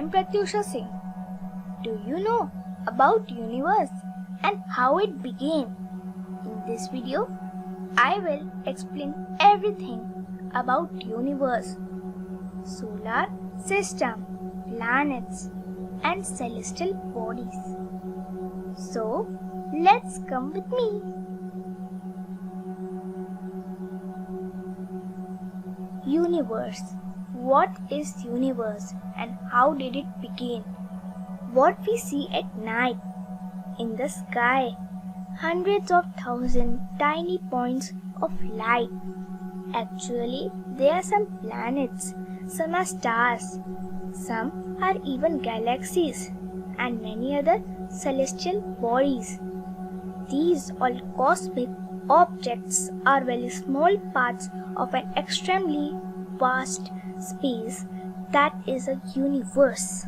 am Pratyusha Singh. Do you know about universe and how it began? In this video, I will explain everything about universe, solar system, planets and celestial bodies. So, let's come with me. Universe. What is universe and how did it begin? What we see at night in the sky, hundreds of thousands tiny points of light. Actually, there are some planets, some are stars, some are even galaxies and many other celestial bodies. These all cosmic objects are very small parts of an extremely vast space that is a universe.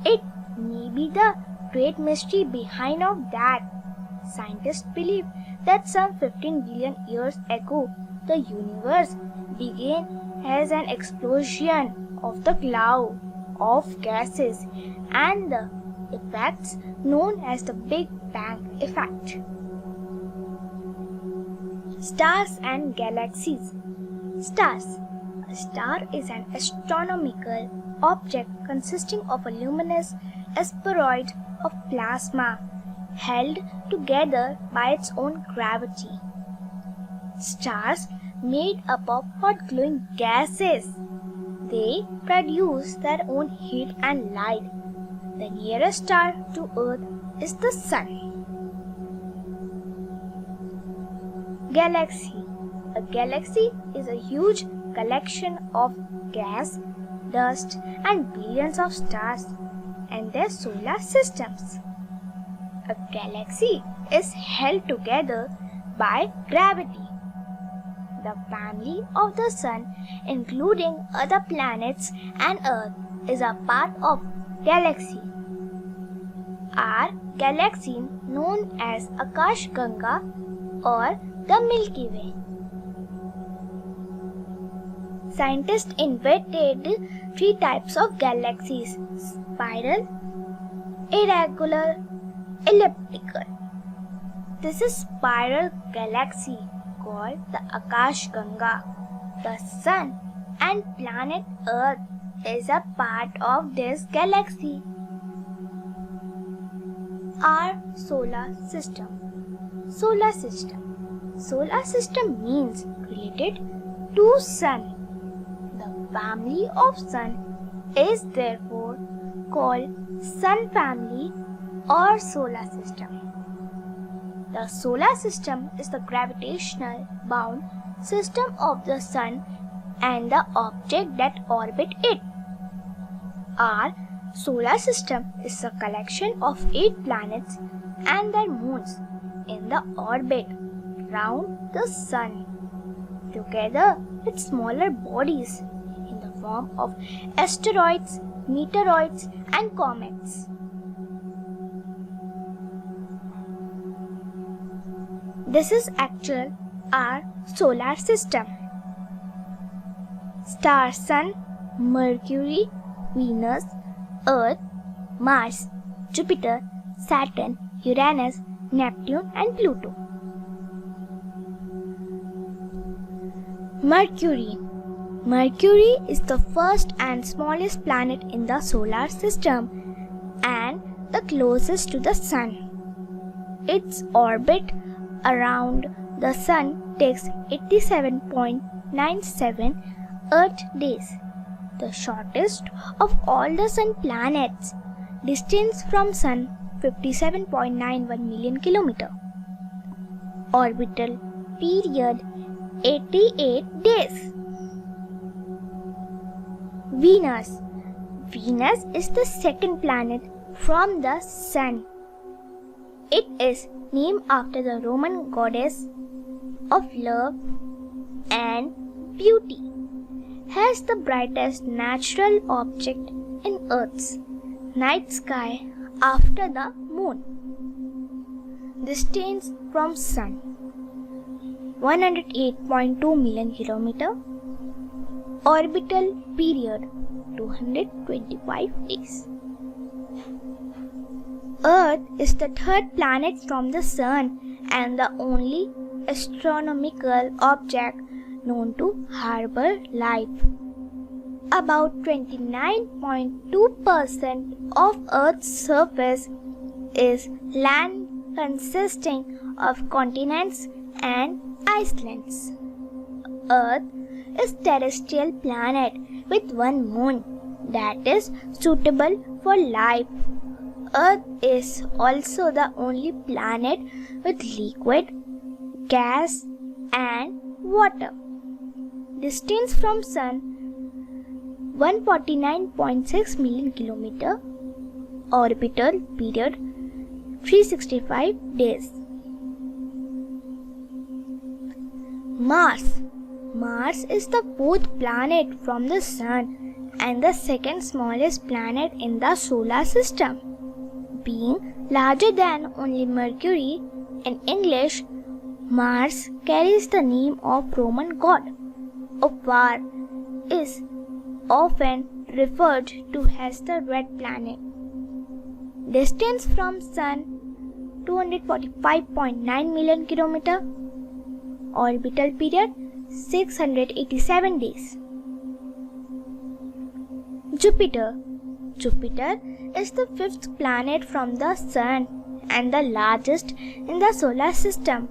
It may be the great mystery behind of that. Scientists believe that some 15 billion years ago, the universe began as an explosion of the cloud of gases and the effects known as the Big Bang effect. Stars and galaxies. Stars. A star is an astronomical object consisting of a luminous asteroid of plasma held together by its own gravity. Stars made up of hot glowing gases. They produce their own heat and light. The nearest star to Earth is the Sun. Galaxy. A galaxy is a huge collection of gas, dust and billions of stars and their solar systems. A galaxy is held together by gravity. The family of the Sun, including other planets and Earth, is a part of galaxy. Our galaxy known as Akashganga or the Milky Way. Scientists invented three types of galaxies: spiral, irregular, elliptical. This is spiral galaxy called the Akashganga. The Sun and planet Earth is a part of this galaxy. Our solar system. Solar system. Solar system means related to Sun. The family of Sun is therefore called Sun family or solar system. The solar system is the gravitational bound system of the Sun and the object that orbit it. Our solar system is a collection of 8 planets and their moons in the orbit round the Sun, together with smaller bodies in the form of asteroids, meteoroids and comets. This is actual our solar system. Star Sun, Mercury, Venus, Earth, Mars, Jupiter, Saturn, Uranus, Neptune and Pluto. Mercury. Mercury is the first and smallest planet in the solar system and the closest to the Sun. Its orbit around the Sun takes 87.97 Earth days, the shortest of all the Sun planets. Distance from Sun 57.91 million km. Orbital period 88 days. Venus. Venus is the second planet from the Sun. It is named after the Roman goddess of love and beauty. Has the brightest natural object in Earth's night sky after the Moon. Distance from Sun 108.2 million km. Orbital period 225 days. Earth is the third planet from the Sun and the only astronomical object known to harbor life. About 29.2% of Earth's surface is land consisting of continents and islands. Earth is a terrestrial planet with one moon that is suitable for life. Earth is also the only planet with liquid, gas and water. Distance from Sun 149.6 million km. Orbital period 365 days. Mars. Mars is the fourth planet from the Sun and the second smallest planet in the solar system. Being larger than only Mercury, in English, Mars carries the name of Roman god. War is often referred to as the red planet. Distance from Sun 245.9 million km. Orbital period 687 days. Jupiter. Jupiter is the fifth planet from the Sun and the largest in the solar system.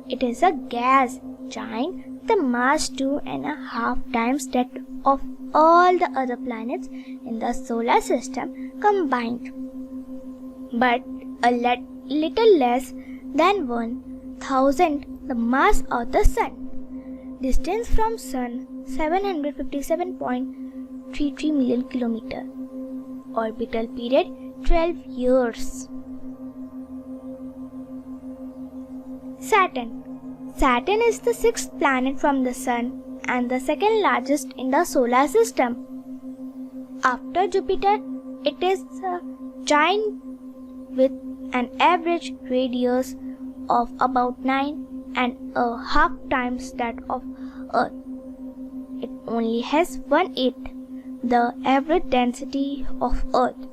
It is a gas giant with a mass 2.5 times that of all the other planets in the solar system combined, but a little less than 1,000 the mass of the Sun. Distance from Sun 757.33 million km. Orbital period 12 years. Saturn. Saturn is the sixth planet from the Sun and the second largest in the solar system. After Jupiter, it is a giant with an average radius of about 9.5 times that of Earth. It only has 1/8 the average density of Earth.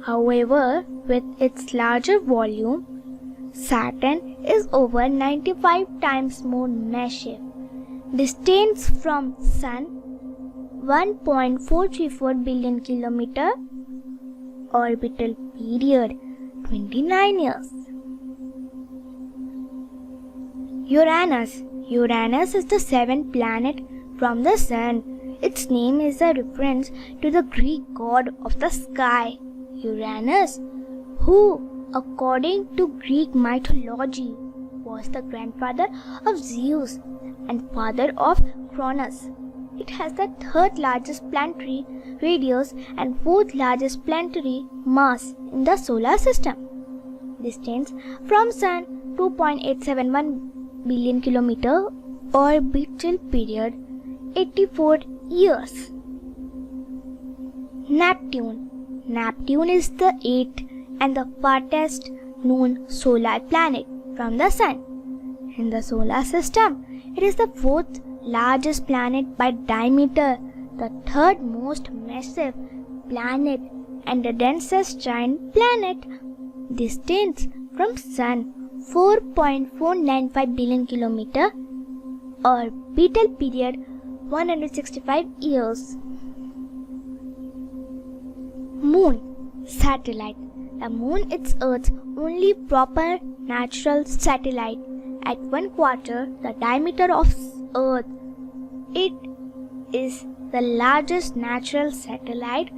However, with its larger volume, Saturn is over 95 times more massive. Distance from Sun 1.434 billion km. Orbital period 29 years. Uranus. Uranus is the seventh planet from the Sun. Its name is a reference to the Greek god of the sky, Uranus, who, according to Greek mythology, was the grandfather of Zeus and father of Cronus. It has the third largest planetary radius and fourth largest planetary mass in the solar system. Distance from Sun 2.871 billion km. Orbital period 84 years. Neptune. Neptune is the eighth and the farthest known solar planet from the Sun. In the solar system, it is the fourth largest planet by diameter, the third most massive planet and the densest giant planet. Distance from Sun 4.495 billion km. Orbital period 165 years. Moon. Satellite. The Moon is Earth's only proper natural satellite. At 1/4 the diameter of Earth, it is the largest natural satellite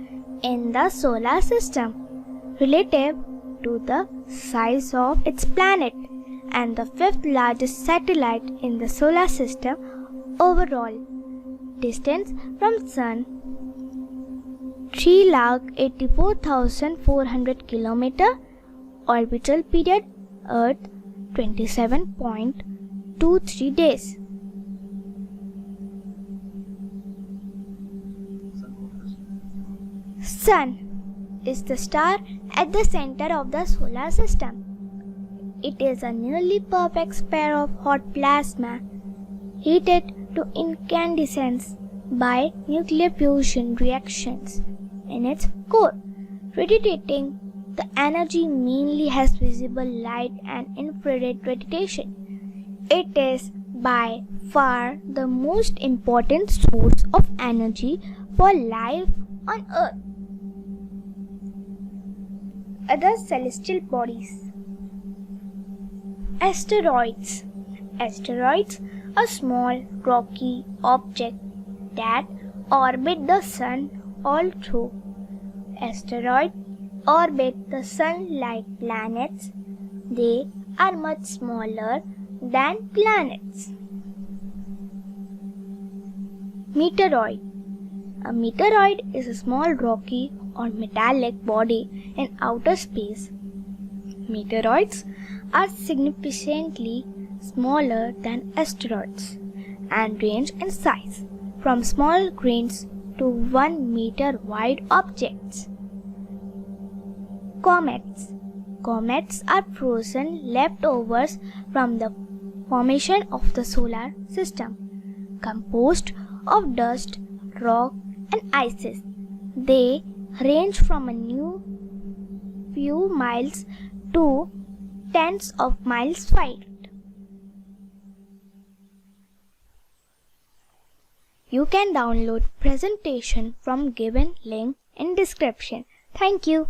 in the solar system relative to the size of its planet and the fifth largest satellite in the solar system overall. Distance from Sun 3,84,400 km. Orbital period Earth 27.23 days. Sun is the star at the center of the solar system. It is a nearly perfect sphere of hot plasma heated to incandescence by nuclear fusion reactions in its core. Radiating the energy mainly has visible light and infrared radiation. It is by far the most important source of energy for life on Earth. Other celestial bodies. Asteroids. Asteroids are small rocky objects that orbit the Sun all through. Asteroids orbit the Sun like planets. They are much smaller than planets. Meteoroid. A meteoroid is a small rocky or metallic body in outer space. Meteoroids are significantly smaller than asteroids and range in size from small grains to 1 meter wide objects. Comets. Comets are frozen leftovers from the formation of the solar system, composed of dust, rock, and ices. They range from a few miles to tens of miles wide. You can download presentation from given link in description. Thank you.